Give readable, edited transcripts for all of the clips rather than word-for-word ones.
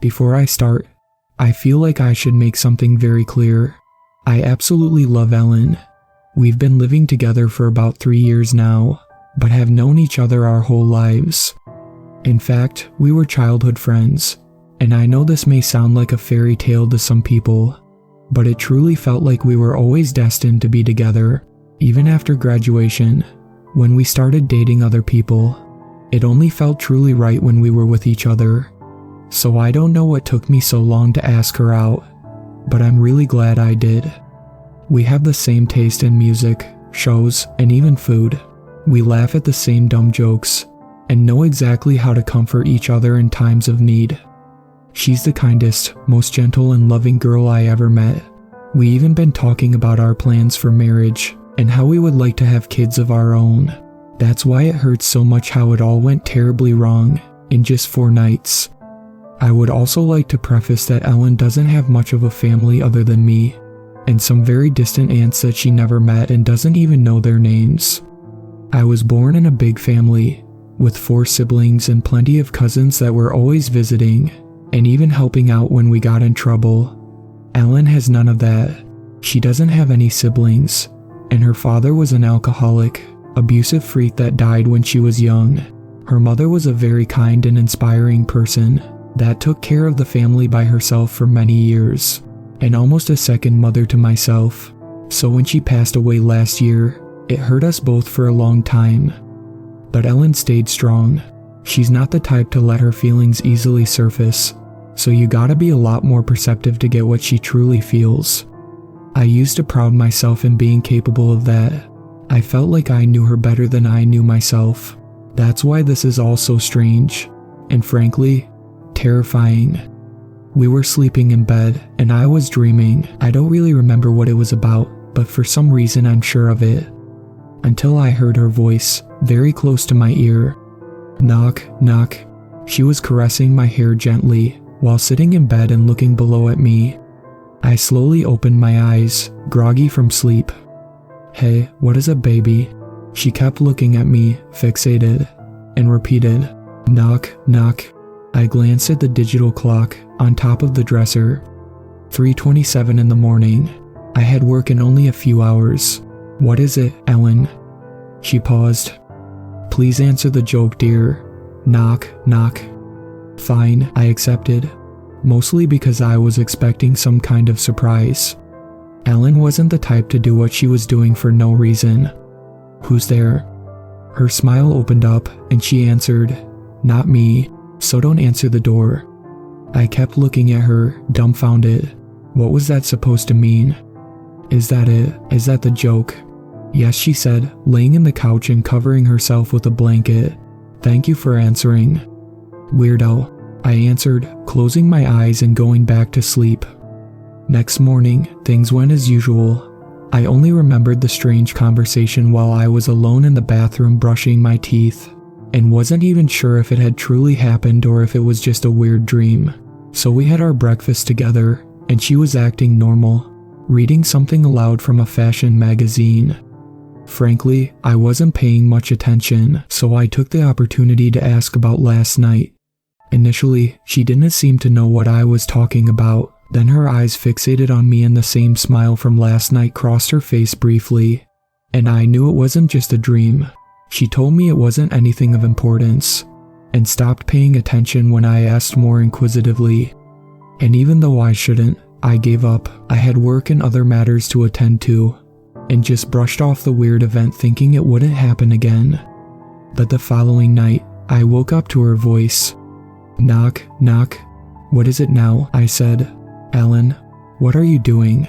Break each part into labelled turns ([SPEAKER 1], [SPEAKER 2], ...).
[SPEAKER 1] Before I start, I feel like I should make something very clear. I absolutely love Ellen. We've been living together for about 3 years now, but have known each other our whole lives. In fact, we were childhood friends, and I know this may sound like a fairy tale to some people, but it truly felt like we were always destined to be together, even after graduation. When we started dating other people, it only felt truly right when we were with each other. So I don't know what took me so long to ask her out, but I'm really glad I did. We have the same taste in music, shows, and even food. We laugh at the same dumb jokes, and know exactly how to comfort each other in times of need. She's the kindest, most gentle and loving girl I ever met. We even been talking about our plans for marriage, and how we would like to have kids of our own. That's why it hurts so much how it all went terribly wrong in just 4 nights. I would also like to preface that Ellen doesn't have much of a family other than me, and some very distant aunts that she never met and doesn't even know their names. I was born in a big family, with 4 siblings and plenty of cousins that were always visiting, and even helping out when we got in trouble. Ellen has none of that. She doesn't have any siblings, and her father was an alcoholic, abusive freak that died when she was young. Her mother was a very kind and inspiring person that took care of the family by herself for many years, and almost a second mother to myself. So when she passed away last year, it hurt us both for a long time. But Ellen stayed strong. She's not the type to let her feelings easily surface, so you gotta be a lot more perceptive to get what she truly feels. I used to pride myself in being capable of that. I felt like I knew her better than I knew myself. That's why this is all so strange, and frankly, terrifying. We were sleeping in bed, and I was dreaming. I don't really remember what it was about, but for some reason I'm sure of it. Until I heard her voice, very close to my ear. Knock, knock. She was caressing my hair gently, while sitting in bed and looking below at me. I slowly opened my eyes, groggy from sleep. Hey, what is up, baby? She kept looking at me, fixated, and repeated, knock, knock. I glanced at the digital clock on top of the dresser. 3:27 in the morning. I had work in only a few hours. What is it, Ellen? She paused. Please answer the joke, dear. Knock, knock. Fine, I accepted, mostly because I was expecting some kind of surprise. Ellen wasn't the type to do what she was doing for no reason. Who's there? Her smile opened up, and she answered, not me, so don't answer the door. I kept looking at her, dumbfounded. What was that supposed to mean? Is that it? Is that the joke? Yes, she said, laying in the couch and covering herself with a blanket. Thank you for answering. Weirdo, I answered, closing my eyes and going back to sleep. Next morning, things went as usual. I only remembered the strange conversation while I was alone in the bathroom brushing my teeth, and wasn't even sure if it had truly happened or if it was just a weird dream. So we had our breakfast together, and she was acting normal, reading something aloud from a fashion magazine. Frankly, I wasn't paying much attention, so I took the opportunity to ask about last night. Initially, she didn't seem to know what I was talking about. Then her eyes fixated on me and the same smile from last night crossed her face briefly, and I knew it wasn't just a dream. She told me it wasn't anything of importance, and stopped paying attention when I asked more inquisitively. And even though I shouldn't, I gave up. I had work and other matters to attend to, and just brushed off the weird event thinking it wouldn't happen again. But the following night, I woke up to her voice. Knock, knock. What is it now? I said. Ellen, what are you doing?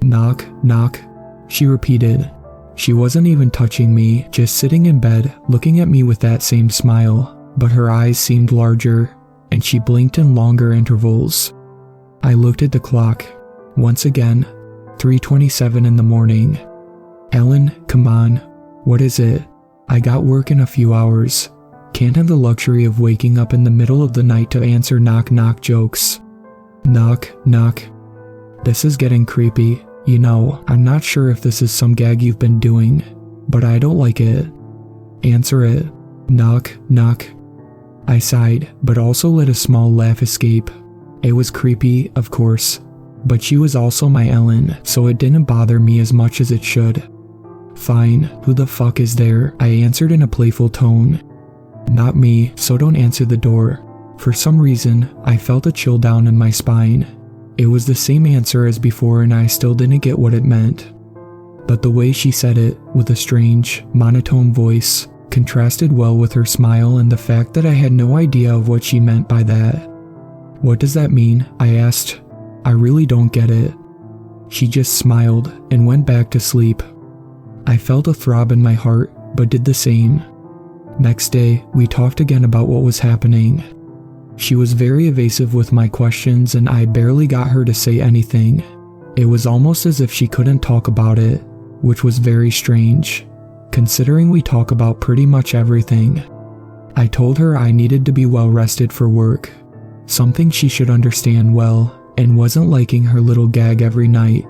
[SPEAKER 1] Knock, knock. She repeated. She wasn't even touching me, just sitting in bed, looking at me with that same smile, but her eyes seemed larger, and she blinked in longer intervals. I looked at the clock. Once again, 3:27 in the morning. Ellen, come on. What is it? I got work in a few hours. Can't have the luxury of waking up in the middle of the night to answer knock-knock jokes. Knock, knock. This is getting creepy. You know, I'm not sure if this is some gag you've been doing, but I don't like it. Answer it. Knock, knock. I sighed, but also let a small laugh escape. It was creepy, of course, but she was also my Ellen, so it didn't bother me as much as it should. Fine, who the fuck is there? I answered in a playful tone. Not me, so don't answer the door. For some reason, I felt a chill down in my spine. It was the same answer as before and I still didn't get what it meant. But the way she said it, with a strange, monotone voice, contrasted well with her smile and the fact that I had no idea of what she meant by that. What does that mean? I asked. I really don't get it. She just smiled and went back to sleep. I felt a throb in my heart, but did the same. Next day, we talked again about what was happening. She was very evasive with my questions and I barely got her to say anything. It was almost as if she couldn't talk about it, which was very strange, considering we talk about pretty much everything. I told her I needed to be well rested for work, something she should understand well, and wasn't liking her little gag every night.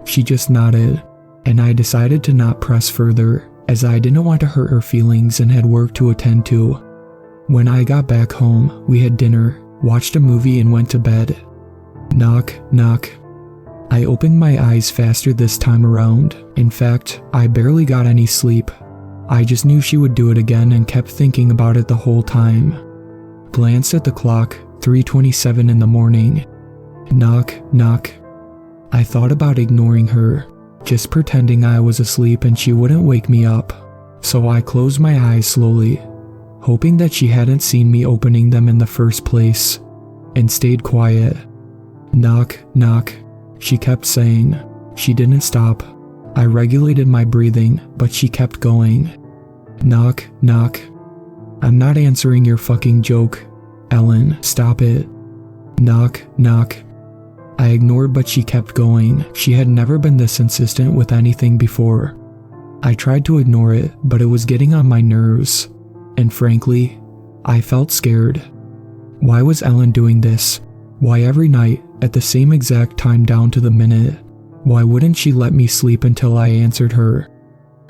[SPEAKER 1] She just nodded, and I decided to not press further, as I didn't want to hurt her feelings and had work to attend to. When I got back home, we had dinner, watched a movie and went to bed. Knock, knock. I opened my eyes faster this time around. In fact, I barely got any sleep. I just knew she would do it again and kept thinking about it the whole time. Glanced at the clock, 3:27 in the morning. Knock, knock. I thought about ignoring her, just pretending I was asleep and she wouldn't wake me up. So I closed my eyes slowly, hoping that she hadn't seen me opening them in the first place, and stayed quiet. Knock, knock. She kept saying. She didn't stop. I regulated my breathing, but she kept going. Knock, knock. I'm not answering your fucking joke. Ellen, stop it. Knock, knock. I ignored, but she kept going. She had never been this insistent with anything before. I tried to ignore it, but it was getting on my nerves. And frankly, I felt scared. Why was Ellen doing this? Why every night, at the same exact time down to the minute? Why wouldn't she let me sleep until I answered her?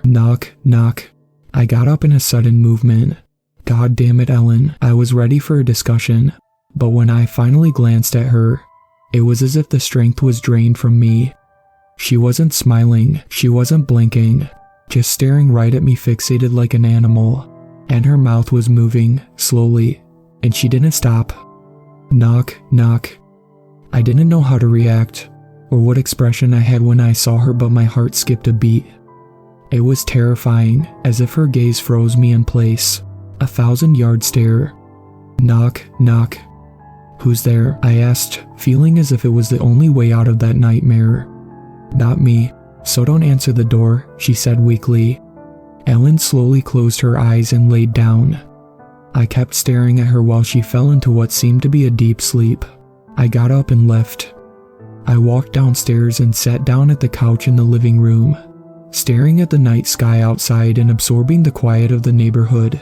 [SPEAKER 1] Knock, knock. I got up in a sudden movement. God damn it, Ellen. I was ready for a discussion, but when I finally glanced at her, it was as if the strength was drained from me. She wasn't smiling, she wasn't blinking, just staring right at me fixated like an animal, and her mouth was moving, slowly, and she didn't stop. Knock, knock. I didn't know how to react, or what expression I had when I saw her, but my heart skipped a beat. It was terrifying, as if her gaze froze me in place, 1,000-yard stare. Knock, knock. Who's there? I asked, feeling as if it was the only way out of that nightmare. Not me, so don't answer the door, she said weakly. Ellen slowly closed her eyes and laid down. I kept staring at her while she fell into what seemed to be a deep sleep. I got up and left. I walked downstairs and sat down at the couch in the living room, staring at the night sky outside and absorbing the quiet of the neighborhood.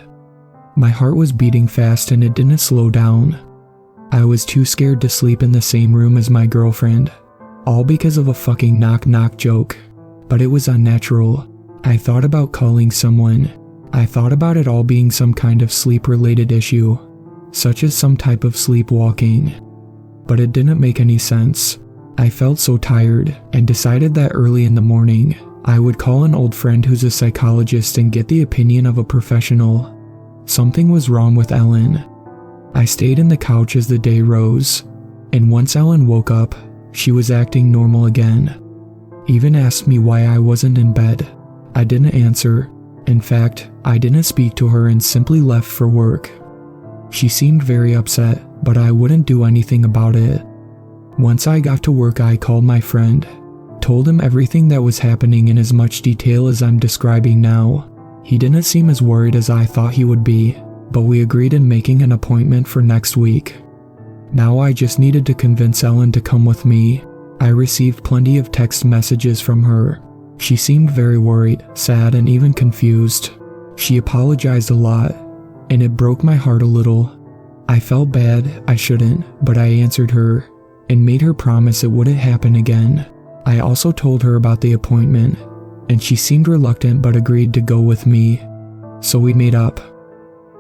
[SPEAKER 1] My heart was beating fast and it didn't slow down. I was too scared to sleep in the same room as my girlfriend, all because of a fucking knock-knock joke. But it was unnatural. I thought about calling someone. I thought about it all being some kind of sleep-related issue, such as some type of sleepwalking. But it didn't make any sense. I felt so tired and decided that early in the morning, I would call an old friend who's a psychologist and get the opinion of a professional. Something was wrong with Ellen. I stayed in the couch as the day rose, and once Ellen woke up, she was acting normal again. Even asked me why I wasn't in bed. I didn't answer. In fact, I didn't speak to her and simply left for work. She seemed very upset, but I wouldn't do anything about it. Once I got to work, I called my friend, told him everything that was happening in as much detail as I'm describing now. He didn't seem as worried as I thought he would be, but we agreed in making an appointment for next week. Now I just needed to convince Ellen to come with me. I received plenty of text messages from her. She seemed very worried, sad, and even confused. She apologized a lot, and it broke my heart a little. I felt bad, I shouldn't, but I answered her and made her promise it wouldn't happen again. I also told her about the appointment, and she seemed reluctant but agreed to go with me. So we made up.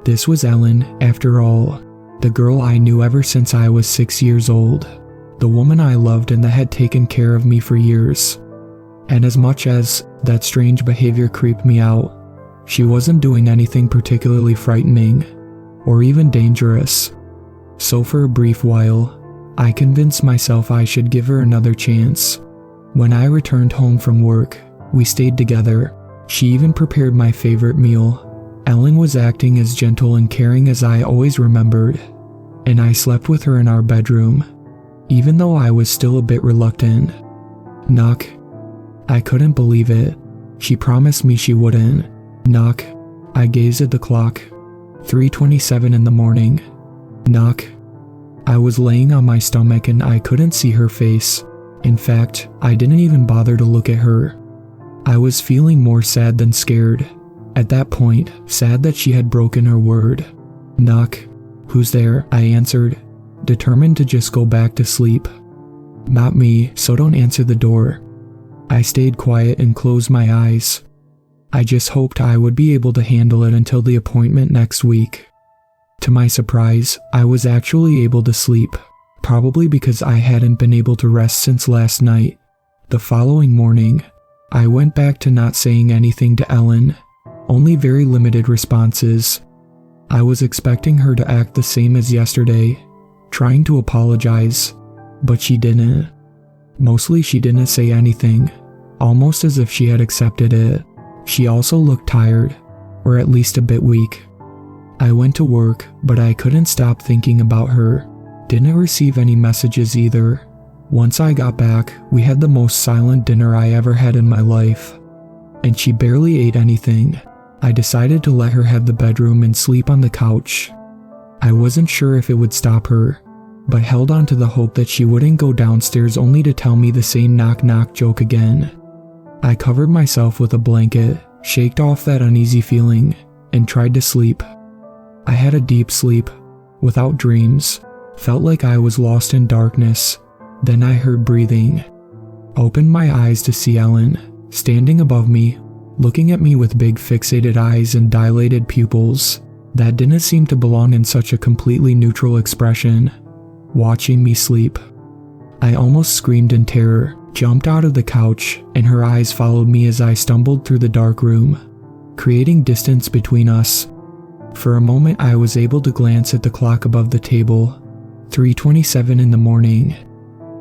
[SPEAKER 1] This was Ellen, after all. The girl I knew ever since I was 6 years old. The woman I loved and that had taken care of me for years. And as much as that strange behavior creeped me out, she wasn't doing anything particularly frightening or even dangerous. So for a brief while, I convinced myself I should give her another chance. When I returned home from work, we stayed together. She even prepared my favorite meal. Ellen was acting as gentle and caring as I always remembered, and I slept with her in our bedroom, even though I was still a bit reluctant. Knock. I couldn't believe it. She promised me she wouldn't. Knock. I gazed at the clock. 3:27 in the morning. Knock. I was laying on my stomach and I couldn't see her face. In fact, I didn't even bother to look at her. I was feeling more sad than scared. At that point, sad that she had broken her word. Knock. Who's there? I answered, determined to just go back to sleep. Not me, so don't answer the door. I stayed quiet and closed my eyes. I just hoped I would be able to handle it until the appointment next week. To my surprise, I was actually able to sleep, probably because I hadn't been able to rest since last night. The following morning, I went back to not saying anything to Ellen, only very limited responses. I was expecting her to act the same as yesterday, trying to apologize, but she didn't. Mostly she didn't say anything, almost as if she had accepted it. She also looked tired, or at least a bit weak. I went to work, but I couldn't stop thinking about her. Didn't receive any messages either. Once I got back, we had the most silent dinner I ever had in my life. And she barely ate anything. I decided to let her have the bedroom and sleep on the couch. I wasn't sure if it would stop her, but held on to the hope that she wouldn't go downstairs only to tell me the same knock-knock joke again. I covered myself with a blanket, shaked off that uneasy feeling, and tried to sleep. I had a deep sleep, without dreams, felt like I was lost in darkness. Then I heard breathing. Opened my eyes to see Ellen, standing above me, looking at me with big fixated eyes and dilated pupils that didn't seem to belong in such a completely neutral expression, watching me sleep. I almost screamed in terror, jumped out of the couch, and her eyes followed me as I stumbled through the dark room, creating distance between us. For a moment I was able to glance at the clock above the table. 3:27 in the morning.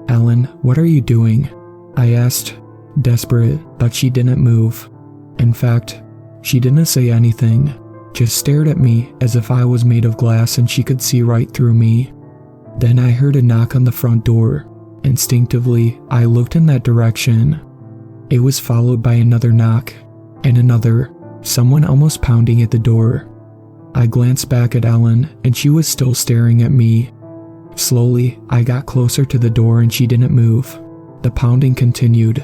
[SPEAKER 1] Ellen, what are you doing? I asked, desperate, but she didn't move. In fact, she didn't say anything, just stared at me as if I was made of glass and she could see right through me. Then I heard a knock on the front door. Instinctively, I looked in that direction. It was followed by another knock, and another, someone almost pounding at the door. I glanced back at Ellen, and she was still staring at me. Slowly, I got closer to the door and she didn't move. The pounding continued.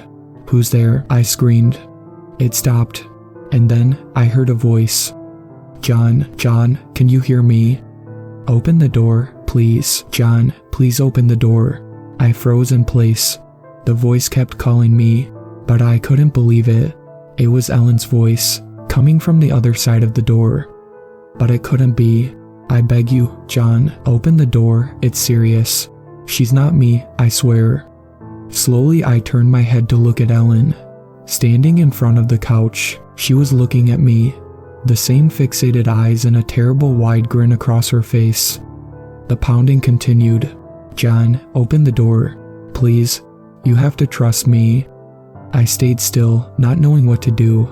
[SPEAKER 1] Who's there? I screamed. It stopped, and then I heard a voice. John, can you hear me? Open the door, please. John, please open the door. I froze in place. The voice kept calling me, but I couldn't believe it. It was Ellen's voice, coming from the other side of the door. But it couldn't be. I beg you, John, open the door, it's serious. She's not me, I swear. Slowly I turned my head to look at Ellen. Standing in front of the couch, she was looking at me, the same fixated eyes and a terrible wide grin across her face. The pounding continued. John, open the door. Please, you have to trust me. I stayed still, not knowing what to do,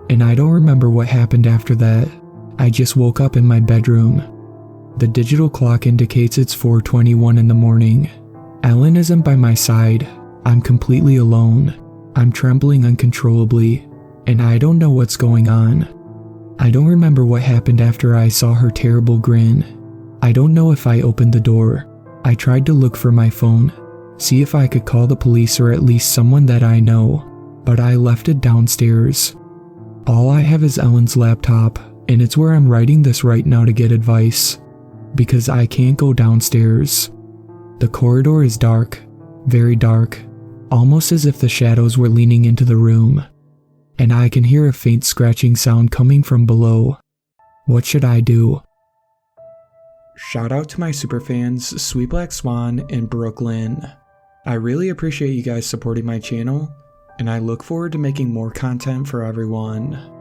[SPEAKER 1] and I don't remember what happened after that. I just woke up in my bedroom. The digital clock indicates it's 4:21 in the morning. Ellen isn't by my side. I'm completely alone. I'm trembling uncontrollably, and I don't know what's going on. I don't remember what happened after I saw her terrible grin. I don't know if I opened the door. I tried to look for my phone, see if I could call the police or at least someone that I know, but I left it downstairs. All I have is Ellen's laptop, and it's where I'm writing this right now to get advice, because I can't go downstairs. The corridor is dark, very dark, almost as if the shadows were leaning into the room, and I can hear a faint scratching sound coming from below. What should I do? Shout out to my superfans Sweet Black Swan and Brooklyn. I really appreciate you guys supporting my channel, and I look forward to making more content for everyone.